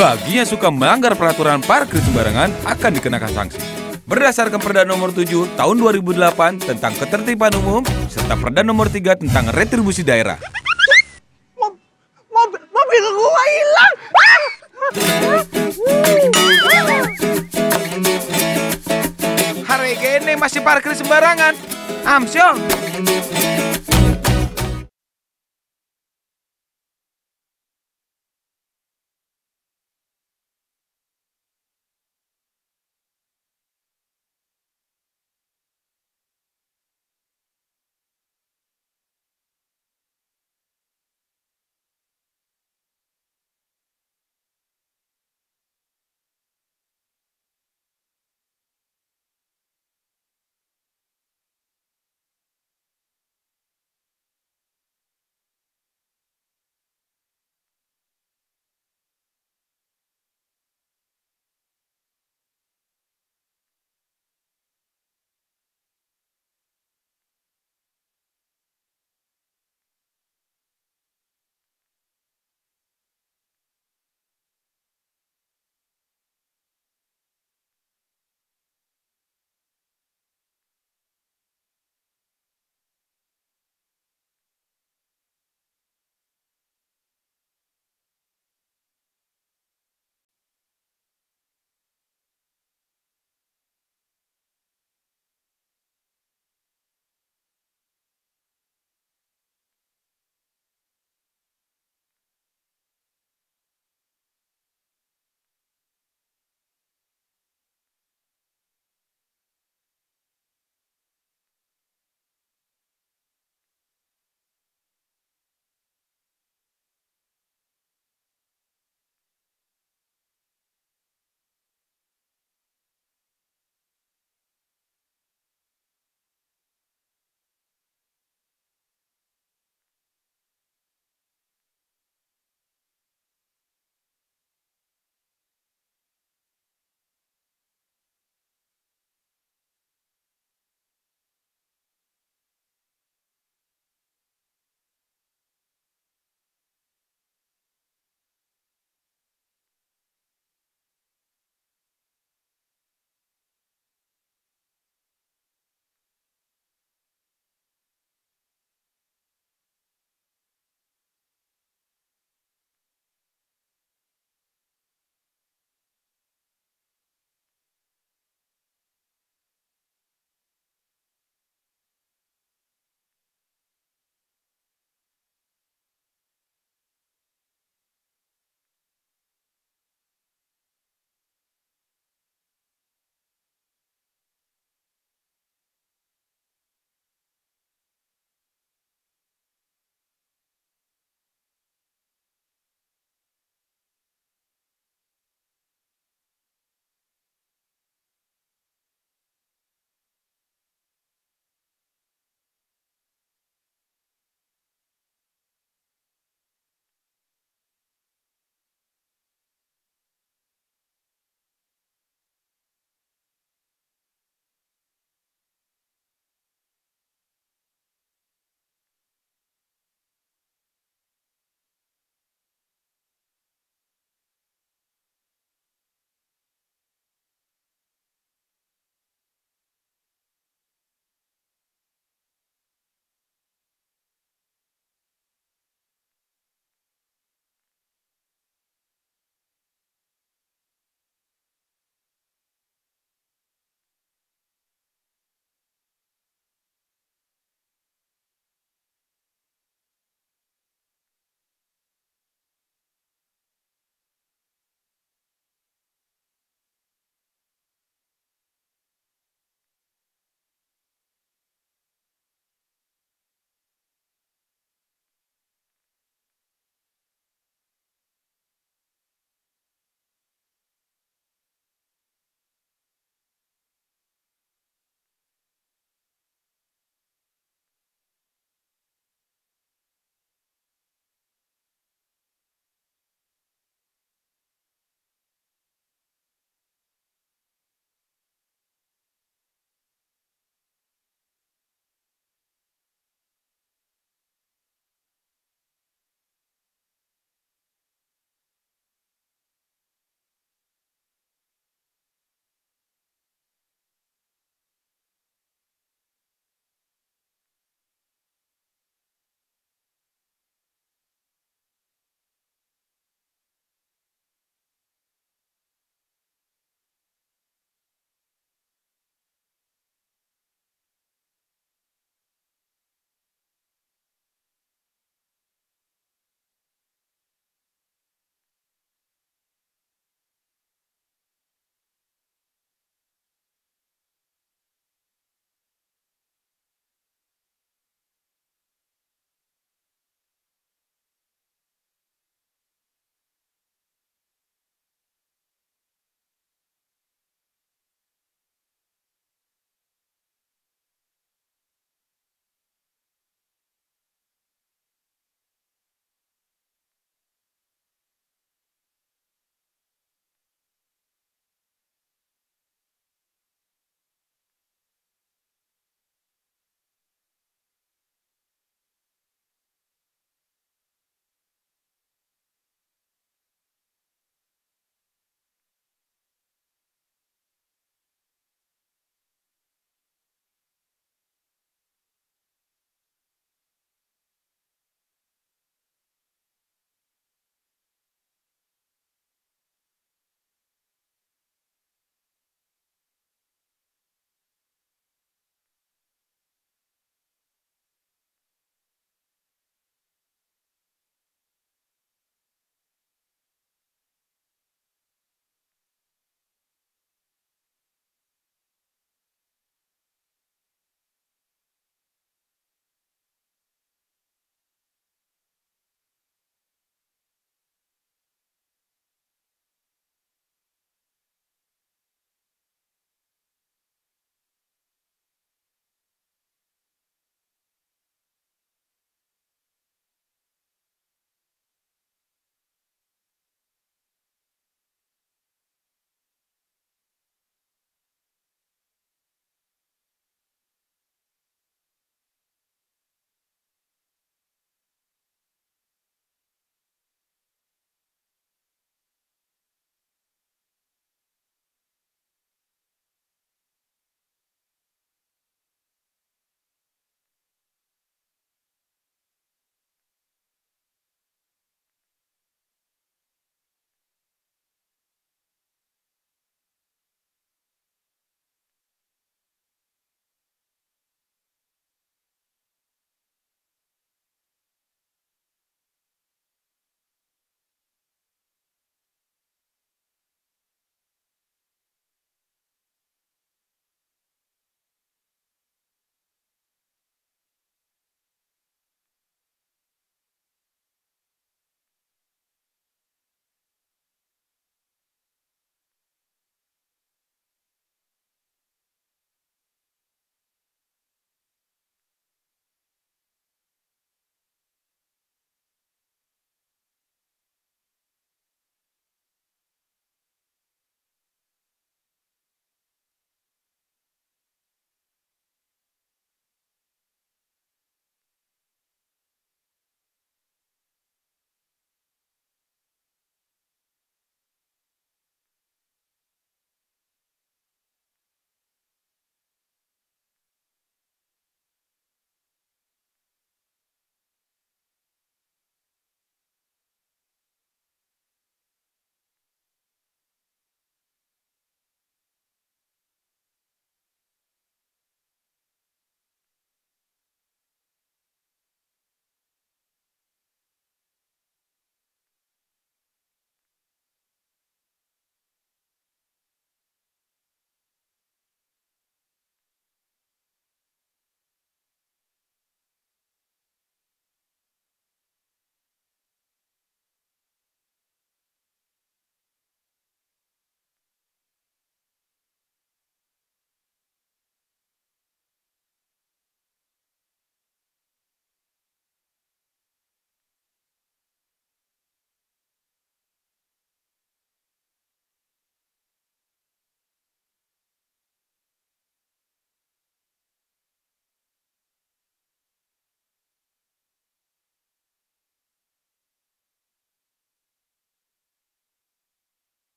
Bagi yang suka melanggar peraturan parkir sembarangan akan dikenakan sanksi. Berdasarkan Perda Nomor 7 Tahun 2008 tentang Ketertiban Umum serta Perda Nomor 3 tentang Retribusi Daerah. Mobil gua hilang. Hari gini masih parkir sembarangan. Amsyong.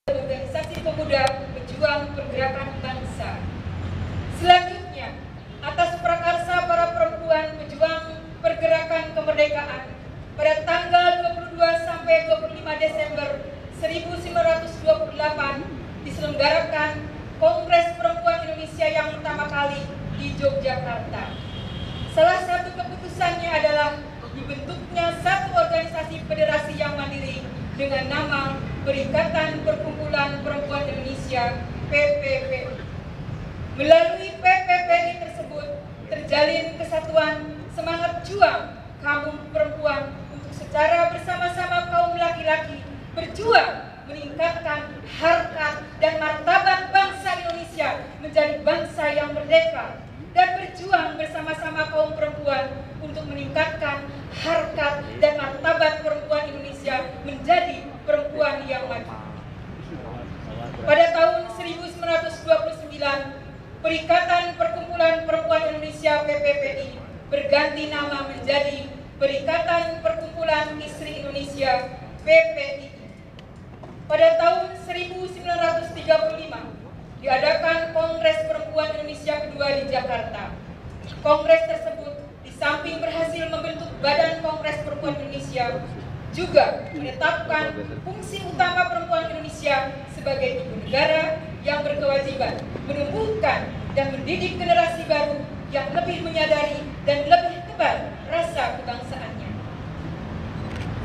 organisasi pemuda pejuang pergerakan bangsa. Selanjutnya, atas prakarsa para perempuan pejuang pergerakan kemerdekaan pada tanggal 22 sampai 25 Desember 1928 diselenggarakan Kongres Perempuan Indonesia yang pertama kali di Yogyakarta. Salah satu keputusannya adalah dibentuknya satu organisasi federasi yang mandiri dengan nama Perikatan Perkumpulan Perempuan Indonesia (PPPI). Melalui PPPI tersebut terjalin kesatuan semangat juang kaum perempuan untuk secara bersama-sama kaum laki-laki berjuang meningkatkan harkat dan martabat bangsa Indonesia menjadi bangsa yang merdeka, dan berjuang bersama-sama kaum perempuan untuk meningkatkan harkat dan martabat perempuan Indonesia menjadi perempuan yang maju. Pada tahun 1929, Perikatan Perkumpulan Perempuan Indonesia (PPPI) berganti nama menjadi Perikatan Perkumpulan Istri Indonesia (PPII). Pada tahun 1935 diadakan Kongres Perempuan Indonesia kedua di Jakarta. Kongres tersebut di samping berhasil membentuk Badan Kongres Perempuan Indonesia, juga menetapkan fungsi utama perempuan Indonesia sebagai ibu negara yang berkewajiban menumbuhkan dan mendidik generasi baru yang lebih menyadari dan lebih tebal rasa kebangsaannya.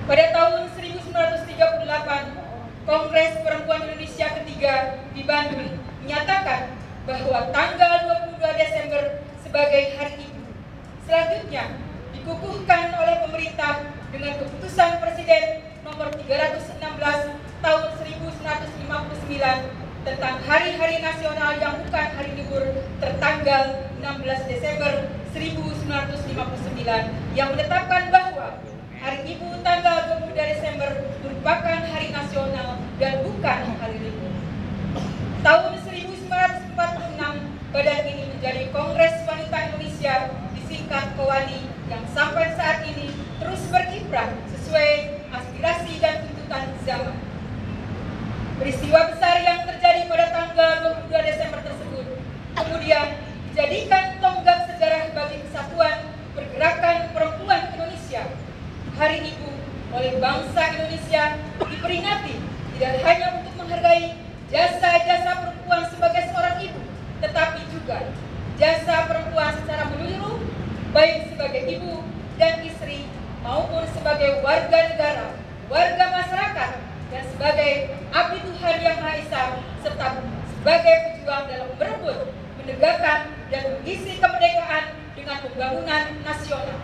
Pada tahun 1938, Kongres Perempuan Indonesia ketiga di Bandung menyatakan bahwa tanggal 22 Desember sebagai Hari Ibu. Selanjutnya dikukuhkan oleh pemerintah dengan keputusan Presiden nomor 316 tahun 1959 tentang hari-hari nasional yang bukan hari libur tertanggal 16 Desember 1959 yang menetapkan bahwa Hari Ibu tanggal 22 Desember merupakan hari nasional dan bukan hari libur. Tahun 1946, badan ini menjadi Kongres Wanita Indonesia, disingkat KOWANI, yang sampai saat ini terus berkiprah sesuai aspirasi dan tuntutan zaman. Peristiwa besar yang terjadi pada tanggal 22 Desember tersebut kemudian dijadikan tonggak sejarah bagi kesatuan pergerakan perempuan Indonesia. Hari Ibu oleh bangsa Indonesia diperingati tidak hanya untuk menghargai jasa-jasa perempuan sebagai seorang ibu, tetapi juga jasa perempuan secara menyeluruh, baik sebagai ibu dan istri maupun sebagai warga negara, warga masyarakat, dan sebagai abdi Tuhan Yang Maha Esa, serta sebagai pejuang dalam berebut, menegakkan, dan mengisi kemerdekaan dengan pembangunan nasional.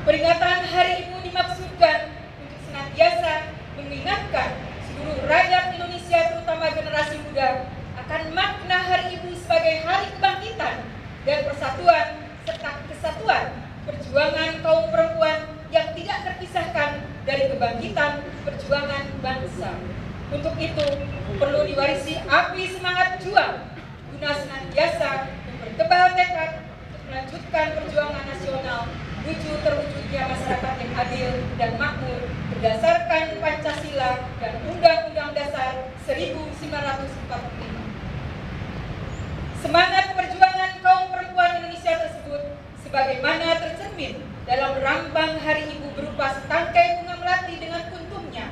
Peringatan Hari Ibu dimaksudkan untuk senantiasa mengingatkan seluruh rakyat Indonesia, terutama generasi muda, akan makna Hari Ibu sebagai hari kebangkitan dan persatuan serta kesatuan perjuangan kaum perempuan yang tidak terpisahkan dari kebangkitan perjuangan bangsa. Untuk itu perlu diwarisi api semangat juang guna senantiasa mempertebal tekad untuk melanjutkan perjuangan nasional menuju terwujudnya masyarakat yang adil dan makmur berdasarkan Pancasila dan Undang-Undang Dasar 1945. Semangat perjuangan kaum perempuan Indonesia tersebut sebagaimana tercermin dalam lambang Hari Ibu berupa setangkai bunga melati dengan kuntumnya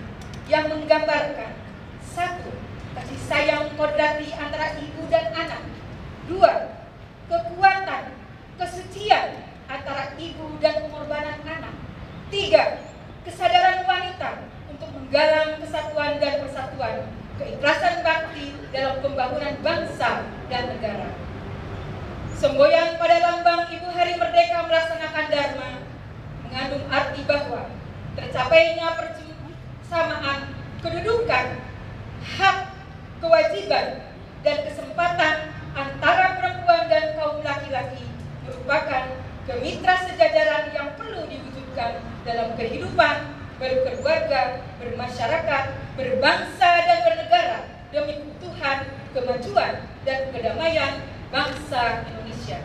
yang menggambarkan: 1. Kasih sayang kodrati antara ibu dan anak. 2. Kekuatan, kesucian antara ibu dan pengorbanan anak. 3. Kesadaran wanita untuk menggalang kesatuan dan persatuan, keikhlasan bakti dalam pembangunan bangsa dan negara. Semboyan pada lambang Ibu Hari Merdeka melaksanakan Dharma mengandung arti bahwa tercapainya persamaan kedudukan, hak, kewajiban, dan kesempatan antara perempuan dan kaum laki-laki merupakan kemitra sejajaran yang perlu diwujudkan dalam kehidupan berkeluarga, bermasyarakat, berbangsa, dan bernegara demi keutuhan, kemajuan, dan kedamaian bangsa Indonesia.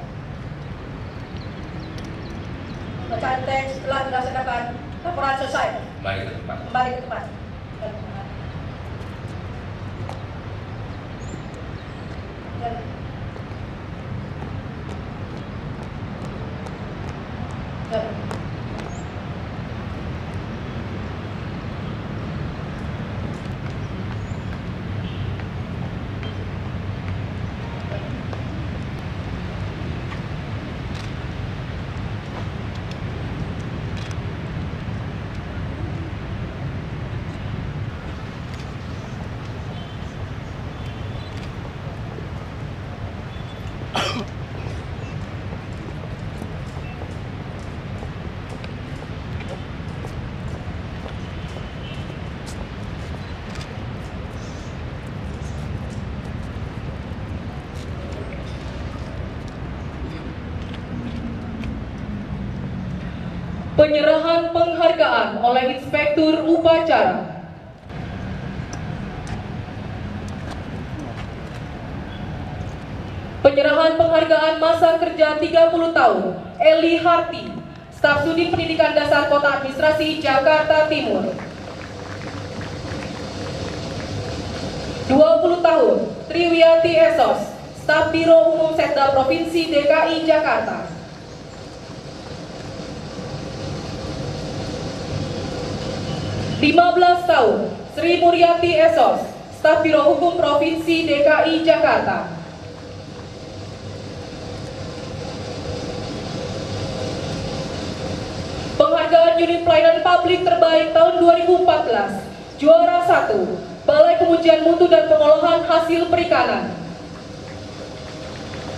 Bacaan teks telah dilaksanakan, laporan selesai. Kembali ke tempat. Penyerahan penghargaan oleh Inspektur Upacara. Penyerahan penghargaan masa kerja 30 tahun Eli Harti, Staf Sudin Pendidikan Dasar Kota Administrasi Jakarta Timur. 20 tahun Triwiati Esos, Staf Biro Umum Setda Provinsi DKI Jakarta. 15 tahun Sri Muryati Esos, Staf Biro Hukum Provinsi DKI Jakarta. 15 Penghargaan Unit Pelayanan Publik Terbaik tahun 2014. Juara 1, Balai Pengujian Mutu dan Pengolahan Hasil Perikanan.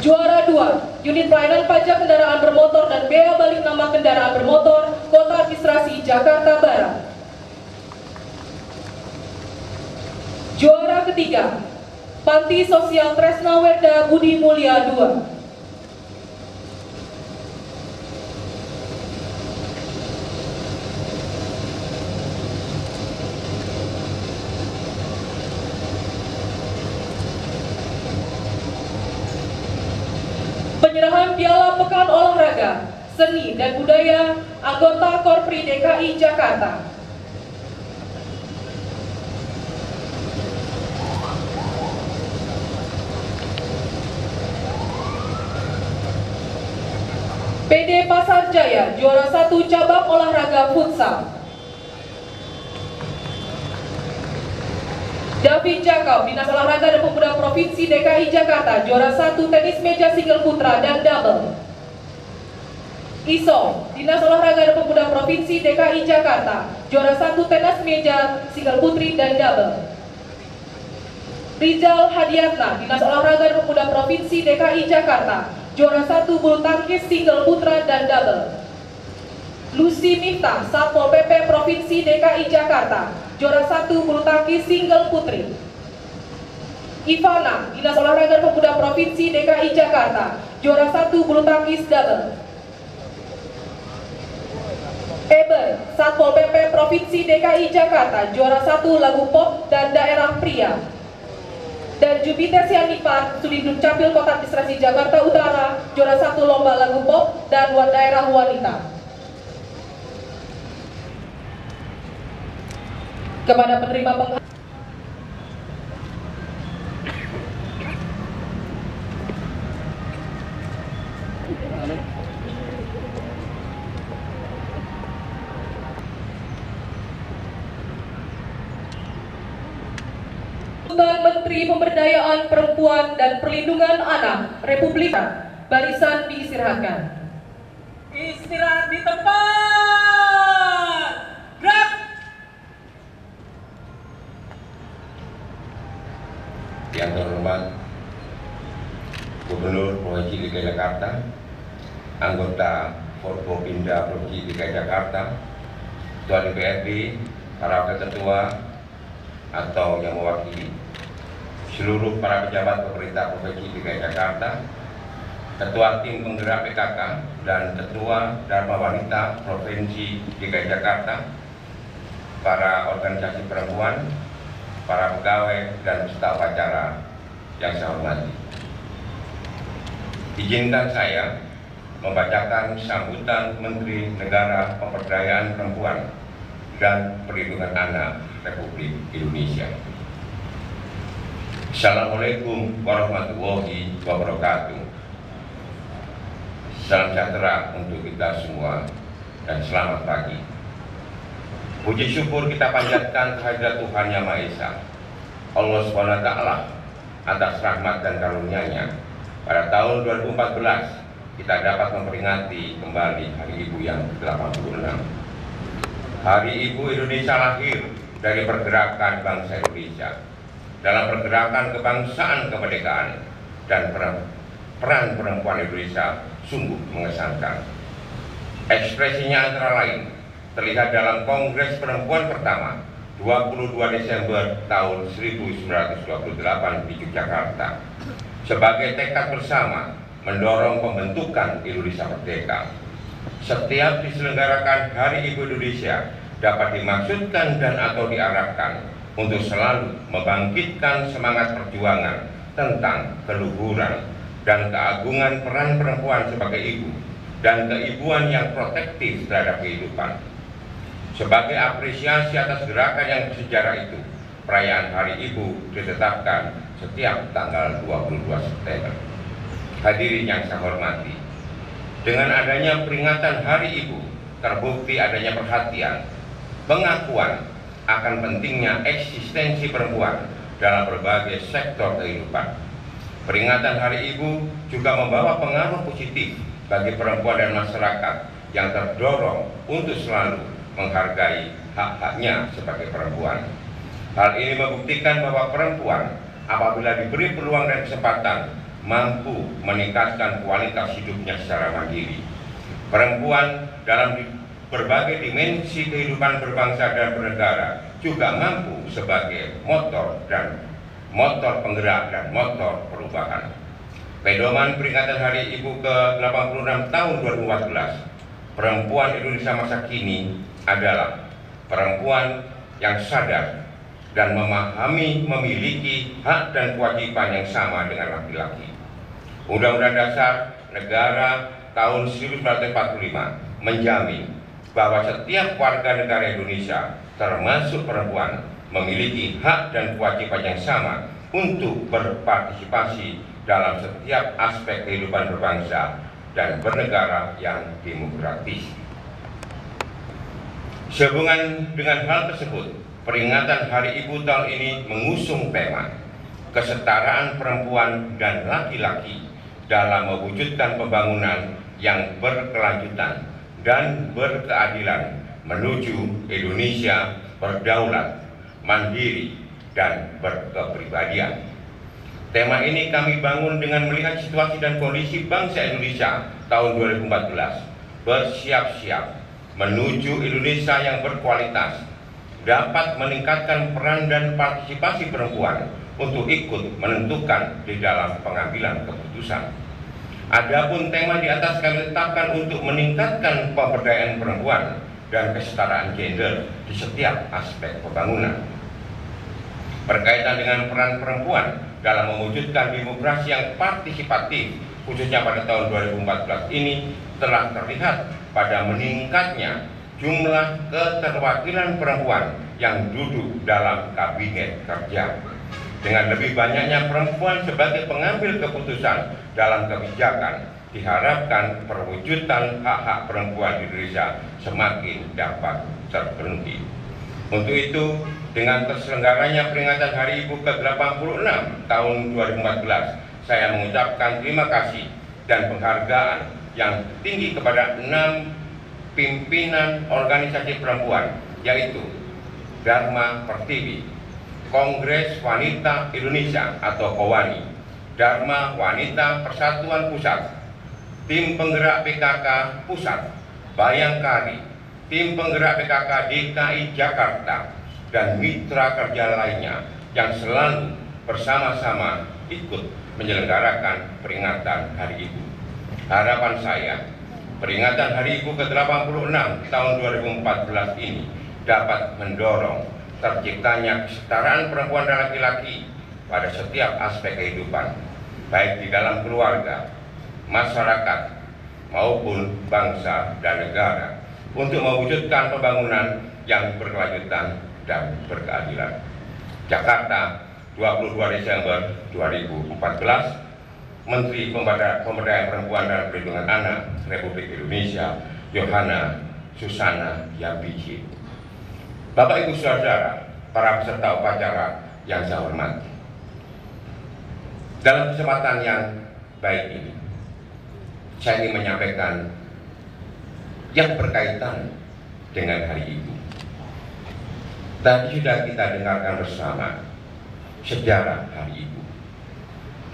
Juara 2, Unit Pelayanan Pajak Kendaraan Bermotor dan Bea Balik Nama Kendaraan Bermotor, Kota Administrasi Jakarta Barat. Juara ketiga, Panti Sosial Tresna Werda Budi Mulia II. Penyerahan Piala Pekan Olahraga, Seni dan Budaya anggota Korpri DKI Jakarta. PD Pasar Jaya, juara 1 cabang olahraga futsal. David Jakob, Dinas Olahraga dan Pemuda Provinsi DKI Jakarta, juara 1 tenis meja single putra dan double. Iso, Dinas Olahraga dan Pemuda Provinsi DKI Jakarta, juara 1 tenis meja single putri dan double. Rizal Hadiatna, Dinas Olahraga dan Pemuda Provinsi DKI Jakarta, juara 1 bulu tangkis single putra dan double. Lucy Miftah, Satpol PP Provinsi DKI Jakarta, juara 1 bulu tangkis single putri. Ivana, Dinas Olahraga dan Pemuda Provinsi DKI Jakarta, juara 1 bulu tangkis double. Eber, Satpol PP Provinsi DKI Jakarta, juara 1 lagu pop dan daerah pria. Dan Jupiter Sianipar, Sudin Capil Kota Administrasi Jakarta Utara, juara 1 lomba lagu pop dan daerah wanita. Kepada penerima penghargaan, Menteri Pemberdayaan Perempuan dan Perlindungan Anak Republik barisan diistirahatkan. Istirahat di tempat. Gerak. Yang terhormat Gubernur Provinsi DKI Jakarta, anggota Forkopimda Provinsi DKI Jakarta, Ketua DPRD, para ketua atau yang mewakili seluruh para pejabat pemerintah Provinsi DKI Jakarta, Ketua Tim Penggerak PKK dan Ketua Dharma Wanita Provinsi DKI Jakarta, para organisasi perempuan, para pegawai dan staf acara yang saya hormati. Izinkan saya membacakan sambutan Menteri Negara Pemberdayaan Perempuan dan Perlindungan Anak Republik Indonesia. Assalamualaikum warahmatullahi wabarakatuh. Salam sejahtera untuk kita semua. dan selamat pagi. Puji syukur kita panjatkan kehadirat Tuhan Yang Maha Esa, Allah SWT, atas rahmat dan karunia-Nya. Pada tahun 2014 kita dapat memperingati kembali Hari Ibu yang ke-86. Hari Ibu Indonesia lahir dari pergerakan bangsa Indonesia dalam pergerakan kebangsaan kemerdekaan, dan peran perempuan Indonesia sungguh mengesankan. Ekspresinya antara lain terlihat dalam Kongres Perempuan pertama 22 Desember tahun 1928 di Yogyakarta sebagai tekad bersama mendorong pembentukan Indonesia Merdeka. Setiap diselenggarakan Hari Ibu Indonesia dapat dimaksudkan dan atau diarahkan untuk selalu membangkitkan semangat perjuangan tentang keluhuran dan keagungan peran perempuan sebagai ibu dan keibuan yang protektif terhadap kehidupan. Sebagai apresiasi atas gerakan yang bersejarah itu, perayaan Hari Ibu ditetapkan setiap tanggal 22 September. Hadirin yang saya hormati, dengan adanya peringatan Hari Ibu, terbukti adanya perhatian, pengakuan akan pentingnya eksistensi perempuan dalam berbagai sektor kehidupan. Peringatan Hari Ibu juga membawa pengaruh positif bagi perempuan dan masyarakat yang terdorong untuk selalu menghargai hak-haknya sebagai perempuan. Hal ini membuktikan bahwa perempuan apabila diberi peluang dan kesempatan mampu meningkatkan kualitas hidupnya secara mandiri. Perempuan dalam berbagai dimensi kehidupan berbangsa dan bernegara juga mampu sebagai motor penggerak dan motor perubahan. Pedoman peringatan Hari Ibu ke-86 tahun 2014, perempuan Indonesia masa kini adalah perempuan yang sadar dan memahami memiliki hak dan kewajiban yang sama dengan laki-laki. Undang-Undang Dasar Negara tahun 1945 menjamin bahwa setiap warga negara Indonesia, termasuk perempuan, memiliki hak dan kewajiban yang sama untuk berpartisipasi dalam setiap aspek kehidupan berbangsa dan bernegara yang demokratis. Sehubungan dengan hal tersebut, peringatan Hari Ibu tahun ini mengusung tema kesetaraan perempuan dan laki-laki dalam mewujudkan pembangunan yang berkelanjutan dan berkeadilan menuju Indonesia berdaulat, mandiri, dan berkepribadian. Tema ini kami bangun dengan melihat situasi dan kondisi bangsa Indonesia tahun 2014 bersiap-siap menuju Indonesia yang berkualitas, dapat meningkatkan peran dan partisipasi perempuan untuk ikut menentukan di dalam pengambilan keputusan. Adapun tema di atas kami tetapkan untuk meningkatkan pemberdayaan perempuan dan kesetaraan gender di setiap aspek pembangunan. Berkaitan dengan peran perempuan dalam mewujudkan demokrasi yang partisipatif, khususnya pada tahun 2014 ini, telah terlihat pada meningkatnya jumlah keterwakilan perempuan yang duduk dalam kabinet kerja. Dengan lebih banyaknya perempuan sebagai pengambil keputusan dalam kebijakan, diharapkan perwujudan hak-hak perempuan di Indonesia semakin dapat terpenuhi. Untuk itu, dengan terselenggaranya peringatan Hari Ibu ke-86 tahun 2014, saya mengucapkan terima kasih dan penghargaan yang tinggi kepada 6 pimpinan organisasi perempuan, yaitu Dharma Pertiwi, Kongres Wanita Indonesia atau KOWANI, Dharma Wanita Persatuan Pusat, Tim Penggerak PKK Pusat, Bayangkari, Tim Penggerak PKK DKI Jakarta, dan mitra kerja lainnya yang selalu bersama-sama ikut menyelenggarakan peringatan Hari Ibu. Harapan saya, peringatan Hari Ibu ke-86 tahun 2014 ini dapat mendorong terciptanya kesetaraan perempuan dan laki-laki pada setiap aspek kehidupan, baik di dalam keluarga, masyarakat, maupun bangsa dan negara, untuk mewujudkan pembangunan yang berkelanjutan dan berkeadilan. Jakarta, 22 Desember 2014, Menteri Pemberdayaan Perempuan dan Perlindungan Anak Republik Indonesia, Yohana Susana Yambiji. Bapak Ibu Saudara, para peserta upacara yang saya hormati, dalam kesempatan yang baik ini, saya ingin menyampaikan yang berkaitan dengan Hari Ibu. Tadi sudah kita dengarkan bersama sejarah Hari Ibu.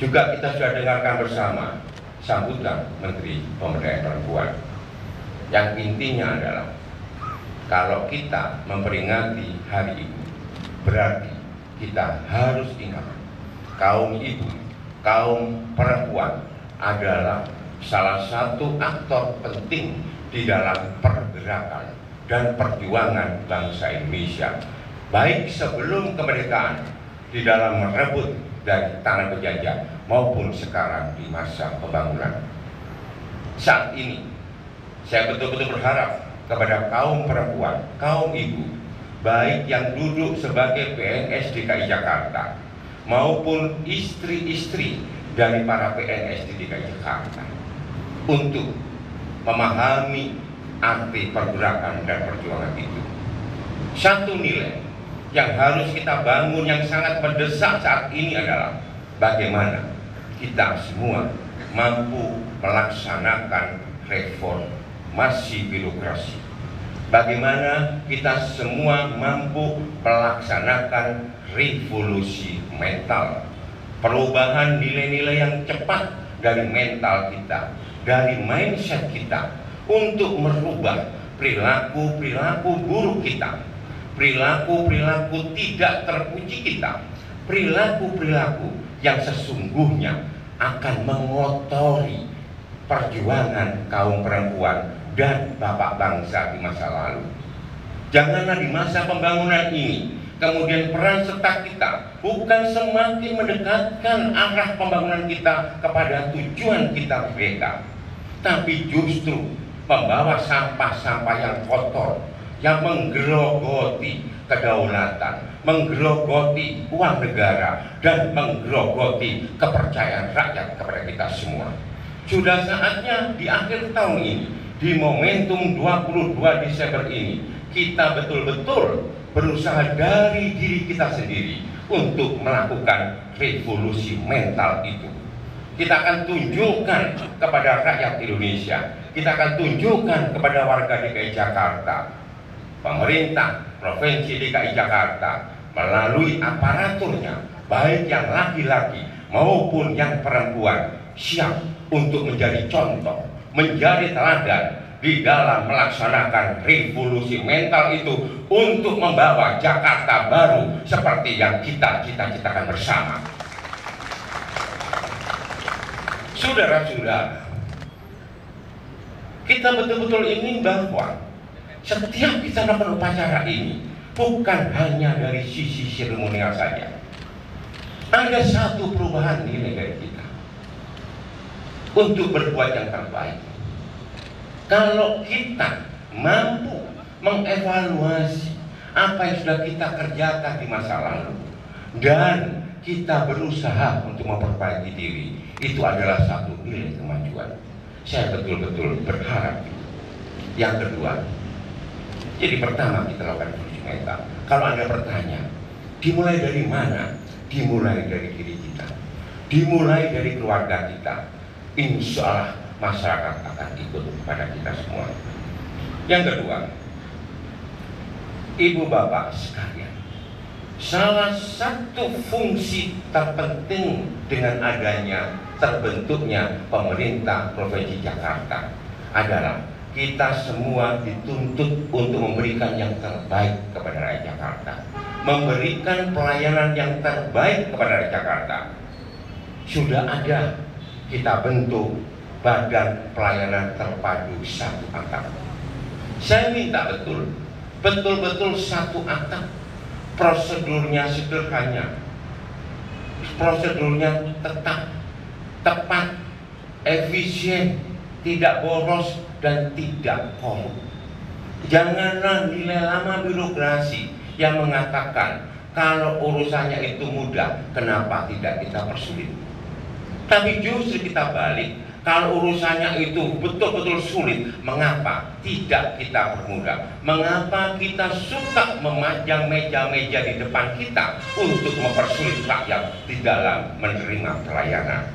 Juga kita sudah dengarkan bersama sambutan Menteri Pemberdayaan Perempuan. Yang intinya adalah kalau kita memperingati Hari Ibu, berarti kita harus ingat kaum ibu, kaum perempuan adalah salah satu aktor penting di dalam pergerakan dan perjuangan bangsa Indonesia, baik sebelum kemerdekaan di dalam merebut dari tangan penjajah maupun sekarang di masa pembangunan. Saat ini saya betul-betul berharap kepada kaum perempuan, kaum ibu, baik yang duduk sebagai PNS DKI Jakarta maupun istri-istri dari para PNS di DKI Jakarta, untuk memahami arti pergerakan dan perjuangan itu. Satu nilai yang harus kita bangun yang sangat mendesak saat ini adalah bagaimana kita semua mampu melaksanakan reformasi birokrasi. Bagaimana kita semua mampu melaksanakan revolusi mental, perubahan nilai-nilai yang cepat dari mental kita, dari mindset kita, untuk merubah perilaku-perilaku buruk kita, perilaku-perilaku tidak terpuji kita, perilaku-perilaku yang sesungguhnya akan mengotori perjuangan kaum perempuan dan bapak bangsa di masa lalu. Janganlah di masa pembangunan ini kemudian peran serta kita bukan semakin mendekatkan arah pembangunan kita kepada tujuan kita mereka, tapi justru membawa sampah-sampah yang kotor, yang menggerogoti kedaulatan, menggerogoti uang negara, dan menggerogoti kepercayaan rakyat kepada kita semua. Sudah saatnya di akhir tahun ini, di momentum 22 Desember ini, kita betul-betul berusaha dari diri kita sendiri untuk melakukan revolusi mental itu. Kita akan tunjukkan kepada rakyat Indonesia, kita akan tunjukkan kepada warga DKI Jakarta, pemerintah Provinsi DKI Jakarta melalui aparaturnya, baik yang laki-laki maupun yang perempuan, siap untuk menjadi contoh, menjadi teladan di dalam melaksanakan revolusi mental itu untuk membawa Jakarta baru seperti yang kita cita-citakan bersama. Saudara-saudara, kita betul-betul ingin bahwa setiap kita melakukan upacara ini bukan hanya dari sisi seremonial saja. Ada satu perubahan nilai dari kita untuk berbuat yang terbaik. Kalau kita mampu mengevaluasi apa yang sudah kita kerjakan di masa lalu dan kita berusaha untuk memperbaiki diri, itu adalah satu nilai kemajuan. Saya betul-betul berharap. Yang kedua, jadi pertama kita lakukan revolusi mental. Kalau Anda bertanya, dimulai dari mana? Dimulai dari diri kita, dimulai dari keluarga kita. Insya Allah masyarakat akan ikut kepada kita semua. Yang kedua, ibu bapak sekalian, salah satu fungsi terpenting dengan adanya terbentuknya pemerintah Provinsi Jakarta adalah kita semua dituntut untuk memberikan yang terbaik kepada rakyat Jakarta, memberikan pelayanan yang terbaik kepada rakyat Jakarta. Sudah ada kita bentuk Badan Pelayanan Terpadu satu atap. Saya minta betul-betul satu atap. Prosedurnya sederhana, prosedurnya tetap, tepat, efisien, tidak boros dan tidak korup. Janganlah nilai lama birokrasi yang mengatakan kalau urusannya itu mudah, kenapa tidak kita persulit. Tapi justru kita balik, Kalau urusannya itu betul-betul sulit, mengapa tidak kita permudah? Mengapa kita suka memajang meja-meja di depan kita untuk mempersulit rakyat di dalam menerima pelayanan?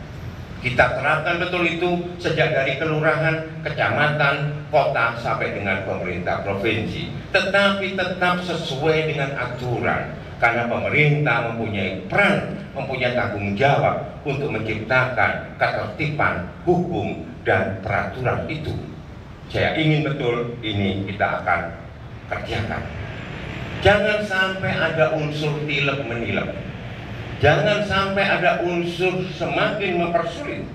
Kita terapkan betul itu sejak dari kelurahan, kecamatan, kota, sampai dengan pemerintah provinsi. Tetapi tetap sesuai dengan aturan. Karena pemerintah mempunyai peran, mempunyai tanggung jawab untuk menciptakan ketertiban, hukum, dan peraturan itu. Saya ingin betul ini kita akan kerjakan. Jangan sampai ada unsur tilep menilep. Jangan sampai ada unsur semakin mempersulit,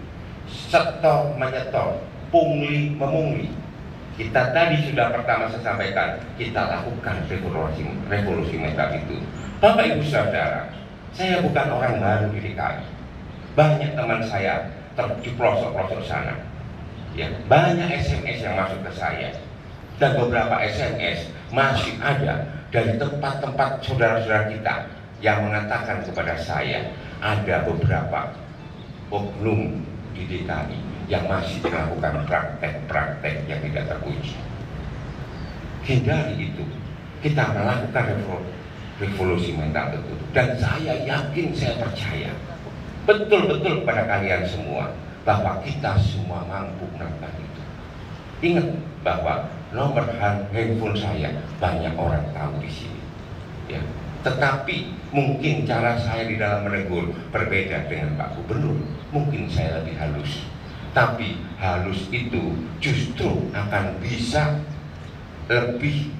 setor menyetor, pungli memungli. Kita tadi sudah pertama saya sampaikan, kita lakukan revolusi mental itu. Bapak Ibu Saudara, saya bukan orang baru di DKI. Banyak teman saya di pelosok-pelosok sana. Ya, banyak SMS yang masuk ke saya. Dan beberapa SMS masih ada dari tempat-tempat saudara-saudara kita yang mengatakan kepada saya, ada beberapa oknum di DKI yang masih melakukan praktek-praktek yang tidak terpuji. Hindari itu. Kita melakukan revolusi mental itu. Dan saya yakin, saya percaya betul-betul pada kalian semua bahwa kita semua mampu melakukan itu. Ingat bahwa nomor handphone saya banyak orang tahu di sini. Ya. Tetapi mungkin cara saya di dalam menegur berbeda dengan Pak Gubernur. Mungkin saya lebih halus. Tapi halus itu justru akan bisa lebih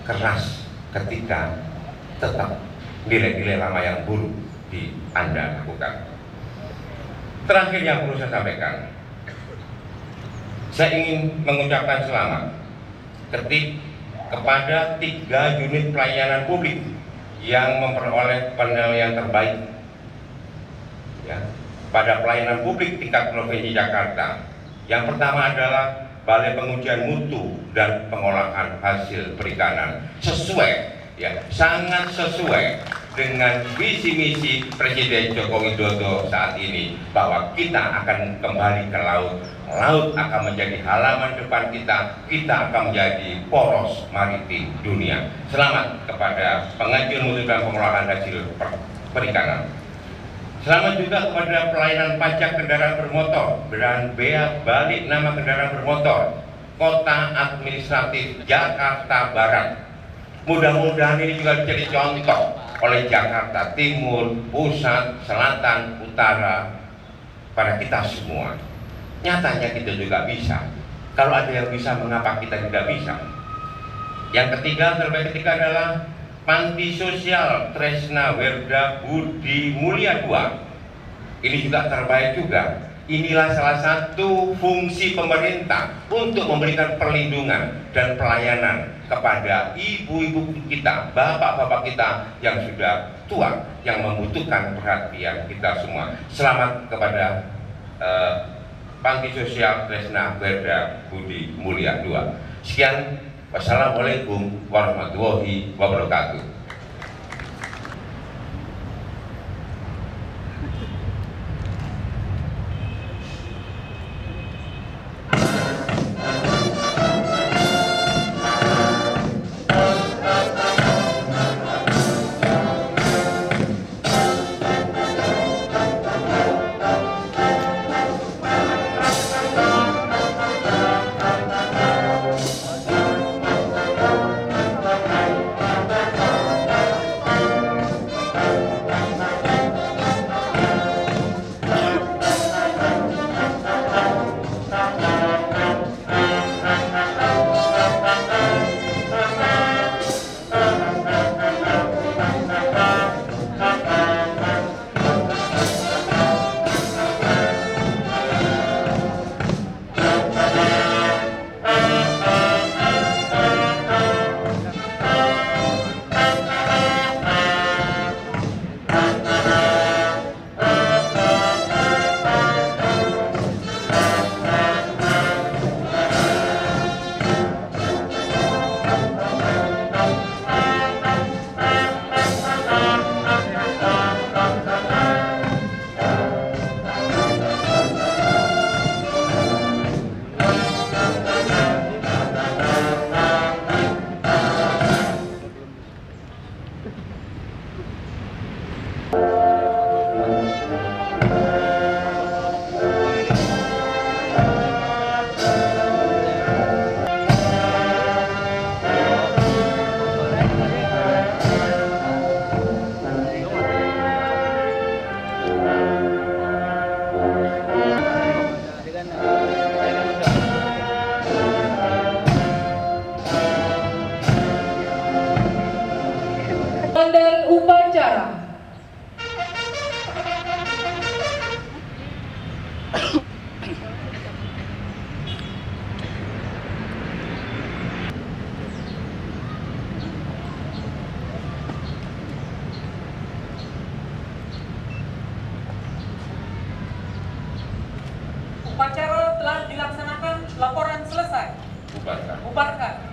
keras ketika tetap nilai-nilai lama yang buruk di Anda lakukan. Terakhir yang perlu saya sampaikan, saya ingin mengucapkan selamat kepada 3 unit pelayanan publik yang memperoleh penilaian terbaik ya, pada pelayanan publik tingkat Provinsi Jakarta. Yang pertama adalah Balai Pengujian Mutu dan Pengolahan Hasil Perikanan, sesuai ya, sangat sesuai dengan visi misi Presiden Joko Widodo saat ini, bahwa kita akan kembali ke laut. Laut akan menjadi halaman depan kita, kita akan menjadi poros maritim dunia. Selamat kepada pengajuan mutu dan pengolahan hasil perikanan. Selamat juga kepada pelayanan pajak kendaraan bermotor dan bea balik nama kendaraan bermotor Kota Administratif Jakarta Barat. Mudah-mudahan ini juga menjadi contoh oleh Jakarta Timur, Pusat, Selatan, Utara pada kita semua. Nyatanya kita juga bisa. Kalau ada yang bisa, mengapa kita tidak bisa? Yang ketiga, terbaik ketiga adalah Panti Sosial Tresna Werda Budi Mulia 2. Ini juga terbaik juga. Inilah salah satu fungsi pemerintah untuk memberikan perlindungan dan pelayanan kepada ibu-ibu kita, bapak-bapak kita yang sudah tua, yang membutuhkan perhatian kita semua. Selamat kepada Panti Sosial Tresna Werda Budi Mulia 2. Sekian, wassalamualaikum warahmatullahi wabarakatuh. telah dilaksanakan, laporan selesai. Bubarkan. Bubarkan.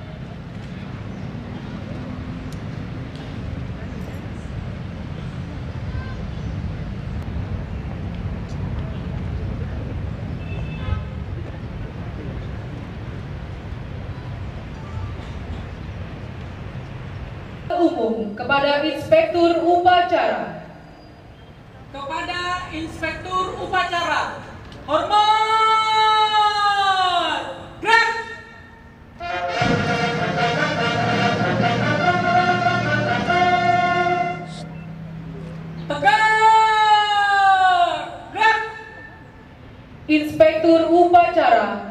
Umum kepada Inspektur Upacara. Kepada Inspektur Upacara, hormat! Gerak! Tegak! Gerak! Inspektur Upacara.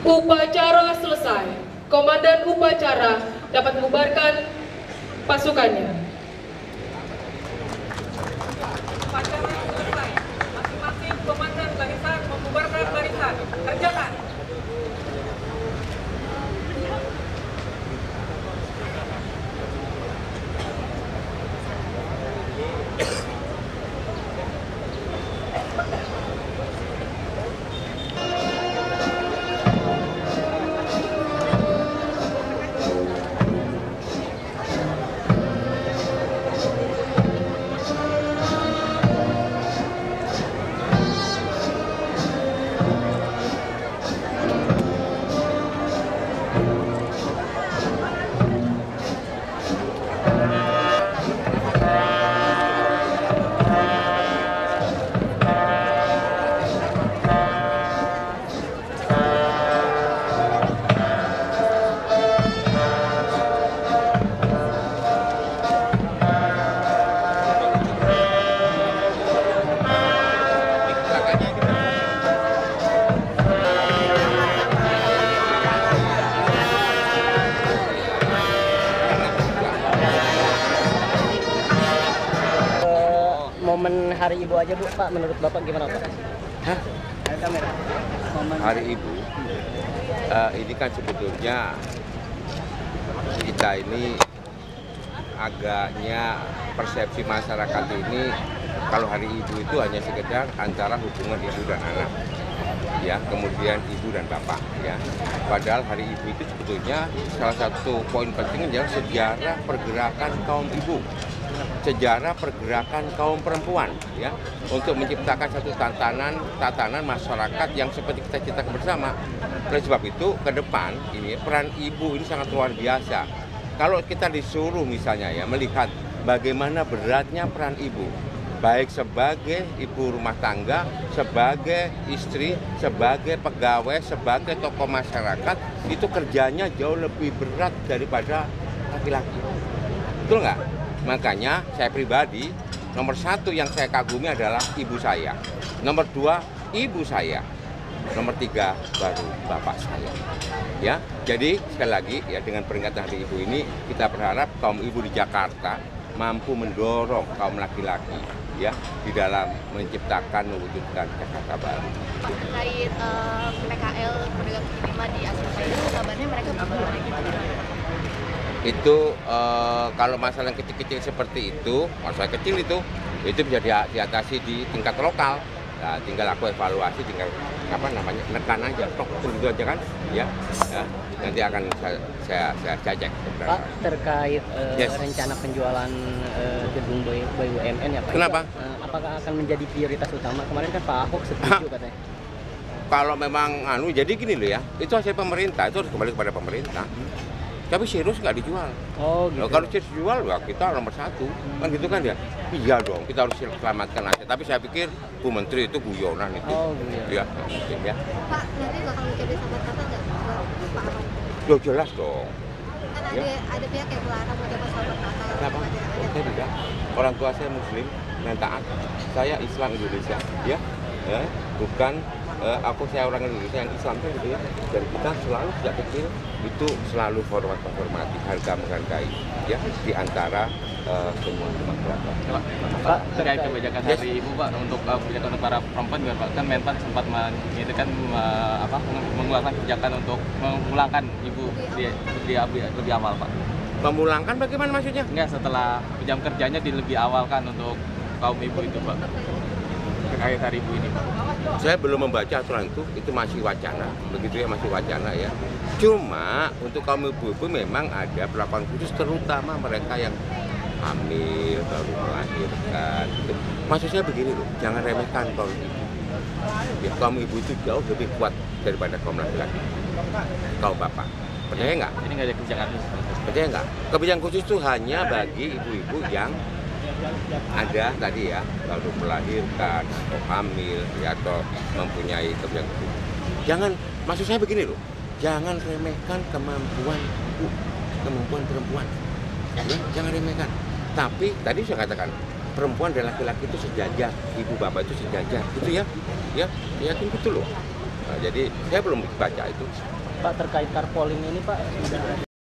Upacara selesai. Komandan upacara dapat membubarkan pasukannya. Upacara selesai. Masing-masing komandan barisan membubarkan barisan. Kerjakan. Momen Hari Ibu aja Bu, Pak, menurut Bapak gimana Pak? Hah? Kamera. Momen Hari Ibu, ini kan sebetulnya kita ini agaknya persepsi masyarakat ini kalau Hari Ibu itu hanya sekedar antara hubungan ibu dan anak, ya, kemudian ibu dan bapak, ya. Padahal Hari Ibu itu sebetulnya salah satu poin penting adalah sejarah pergerakan kaum ibu, sejarah pergerakan kaum perempuan, ya, untuk menciptakan satu tatanan masyarakat yang seperti kita ciptakan bersama. Oleh sebab itu, ke depan ini peran ibu ini sangat luar biasa. Kalau kita disuruh misalnya ya melihat bagaimana beratnya peran ibu, baik sebagai ibu rumah tangga, sebagai istri, sebagai pegawai, sebagai tokoh masyarakat, itu kerjanya jauh lebih berat daripada laki-laki. Betul nggak? Makanya saya pribadi, nomor satu yang saya kagumi adalah ibu saya. Nomor dua, ibu saya. Nomor tiga, baru bapak saya. Ya, jadi sekali lagi ya dengan peringatan Hari Ibu ini kita berharap kaum ibu di Jakarta mampu mendorong kaum laki-laki ya di dalam menciptakan mewujudkan Jakarta baru. Terkait PKL pedagang kaki lima di Asrama itu kabarnya mereka bagaimana gitu? Itu kalau masalah yang kecil-kecil seperti itu, masalah kecil itu bisa diatasi di tingkat lokal. Nah, tinggal aku evaluasi, tinggal nekan aja, gitu aja kan, ya. Nanti akan saya cek. Pak, terkait rencana penjualan gedung BUMN ya Pak. Kenapa? Apakah akan menjadi prioritas utama? Kemarin kan Pak Ahok setuju katanya. Kalau memang jadi gini loh ya, itu hasil pemerintah, itu harus kembali kepada pemerintah. Tapi serius nggak dijual. Oh gitu. Nah, kalau serius dijual, ya kita nomor satu. Kan gitu kan ya? Iya dong, kita harus selamatkan aja. Tapi saya pikir Bu Menteri itu guyonan itu. Oh iya. Ya. Pak, nanti bakal menjadi sahabat kata nggak buat Pak Ahok? Ya jelas dong. Kan ada pihak yang melarang menjabat sahabat kata. Kenapa? Saya tidak. Orang tua saya Muslim dan taat. Saya Islam Indonesia, ya. Bukan saya orang Indonesia yang Islam kan gitu ya. Dan kita selalu sejak kecil itu selalu menghormati, harga menghargai ya di antara semua masyarakat. Pak, terkait kebijakan Hari Ibu Pak untuk kebijakan untuk para perempuan juga Pak, kan Menpan sempat mengeluarkan kebijakan untuk memulangkan ibu lebih awal Pak. Memulangkan bagaimana maksudnya? Enggak, setelah jam kerjanya lebih awal kan untuk kaum ibu itu Pak, terkait hari ibu ini Pak. Saya belum membaca aturan itu masih wacana, begitu ya, masih wacana ya. Cuma untuk kaum ibu-ibu memang ada perlakuan khusus, terutama mereka yang hamil, baru melahirkan. Gitu. Maksud saya begini loh, jangan remehkan kaum ibu. Ya, kaum ibu itu jauh lebih kuat daripada kaum laki-laki, kaum bapak. Percaya nggak? Ini nggak ada kebijakan khusus. Percaya nggak? Kebijakan khusus itu hanya bagi ibu-ibu yang ada tadi ya, baru melahirkan atau hamil ya, atau mempunyai kebijakan khusus. Jangan, maksud saya begini loh, jangan remehkan kemampuan ibu, kemampuan perempuan. Ya, jangan remehkan. Tapi tadi saya katakan perempuan dan laki-laki itu sejajar, ibu bapak itu sejajar, gitu ya? Ya, yakin betul loh. Nah, jadi saya belum baca itu. Pak, terkait carpooling ini Pak, sudah